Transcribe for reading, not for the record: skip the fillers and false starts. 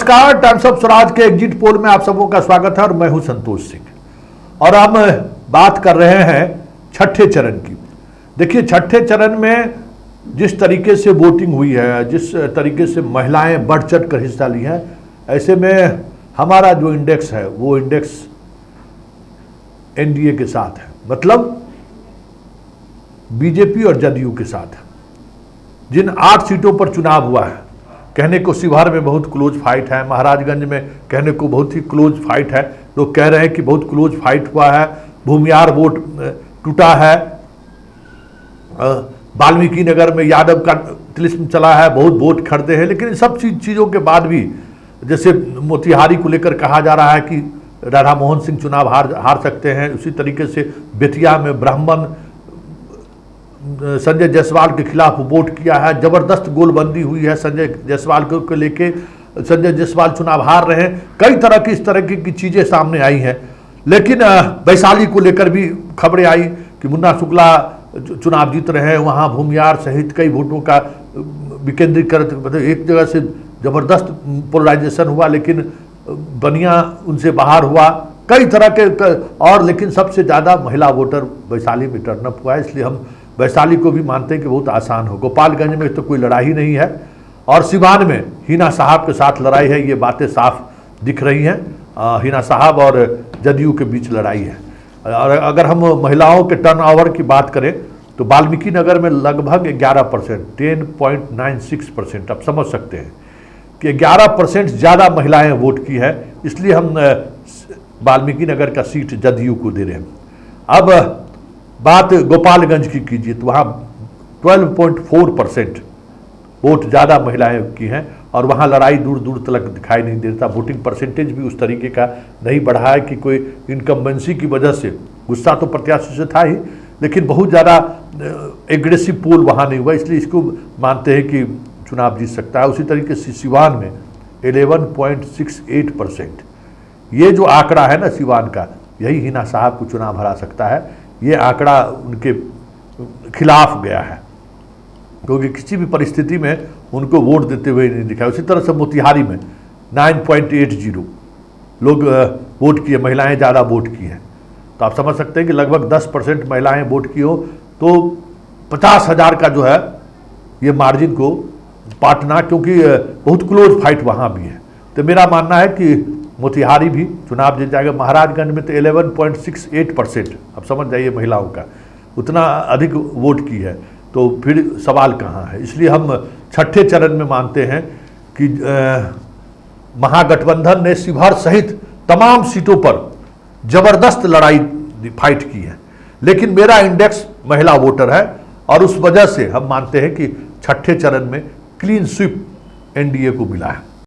नमस्कार, times of Swaraj के exit poll में आप सबों का स्वागत है और मैं हूं संतोष सिंह और हम बात कर रहे हैं छठे चरण की। देखिए, छठे चरण में जिस तरीके से वोटिंग हुई है, जिस तरीके से महिलाएं बढ़ चढ़ कर हिस्सा ली हैं, ऐसे में हमारा जो इंडेक्स है वो इंडेक्स एनडीए के साथ है, मतलब बीजेपी और जदयू के साथ है। जिन 8 सीटों पर चुनाव हुआ है, कहने को शिवहर में बहुत क्लोज फाइट है, महाराजगंज में कहने को बहुत ही क्लोज फाइट है, लोग कह रहे हैं कि बहुत क्लोज फाइट हुआ है, भूमियार वोट टूटा है, वाल्मीकि नगर में यादव का तिलिस्म चला है, बहुत वोट खरीदे हैं। लेकिन इन सब चीज़ों के बाद भी, जैसे मोतिहारी को लेकर कहा जा रहा है कि राधा मोहन सिंह चुनाव हार सकते हैं, उसी तरीके से बेतिया में ब्राह्मण संजय जायसवाल के खिलाफ वोट किया है, जबरदस्त गोलबंदी हुई है संजय जायसवाल को लेके, संजय जायसवाल चुनाव हार रहे हैं। कई तरह की इस तरह की चीज़ें सामने आई हैं। लेकिन वैशाली को लेकर भी खबरें आई कि मुन्ना शुक्ला चुनाव जीत रहे हैं, वहाँ भूमियार सहित कई वोटों का विकेंद्रीकरण, मतलब एक जगह से जबरदस्त पोलराइजेशन हुआ, लेकिन बनिया उनसे बाहर हुआ, कई तरह के और लेकिन सबसे ज़्यादा महिला वोटर वैशाली में टर्नअप हुआ है। इसलिए हम वैशाली को भी मानते हैं कि बहुत आसान हो। गोपालगंज में तो कोई लड़ाई नहीं है और सिवान में हिना साहब के साथ लड़ाई है, ये बातें साफ दिख रही हैं। हिना साहब और जदयू के बीच लड़ाई है। और अगर हम महिलाओं के टर्नओवर की बात करें तो वाल्मीकि नगर में लगभग 11%, 10.96%, आप समझ सकते हैं कि 11% ज़्यादा महिलाएं वोट की है। इसलिए हम वाल्मीकि नगर का सीट जदयू को दे रहे हैं। अब बात गोपालगंज की कीजिए तो वहाँ 12.4% वोट ज़्यादा महिलाएं की हैं और वहाँ लड़ाई दूर दूर तक दिखाई नहीं देता। वोटिंग परसेंटेज भी उस तरीके का नहीं बढ़ा है कि कोई इनकम्बेंसी की वजह से, गुस्सा तो प्रत्याशी से था ही, लेकिन बहुत ज़्यादा एग्रेसिव पोल वहाँ नहीं हुआ, इसलिए इसको मानते हैं कि चुनाव जीत सकता है। उसी तरीके से सिवान में 11.68%, ये जो आंकड़ा है ना सिवान का, यही हिना साहब को चुनाव हरा सकता है। ये आंकड़ा उनके खिलाफ गया है क्योंकि किसी भी परिस्थिति में उनको वोट देते हुए नहीं दिखा। उसी तरह से मोतिहारी में 9.80 लोग वोट किए, महिलाएं ज़्यादा वोट की हैं। तो आप समझ सकते हैं कि लगभग 10% महिलाएं वोट की हो तो 50,000 का जो है ये मार्जिन को पाटना, क्योंकि बहुत क्लोज फाइट वहाँ भी है। तो मेरा मानना है कि मोतिहारी भी चुनाव जीत जाएगा। महाराजगंज में तो 11.68%, अब समझ जाइए महिलाओं का उतना अधिक वोट की है, तो फिर सवाल कहाँ है। इसलिए हम छठे चरण में मानते हैं कि महागठबंधन ने शिवहर सहित तमाम सीटों पर जबरदस्त लड़ाई फाइट की है, लेकिन मेरा इंडेक्स महिला वोटर है और उस वजह से हम मानते हैं कि छठे चरण में क्लीन स्वीप एनडीए को मिला है।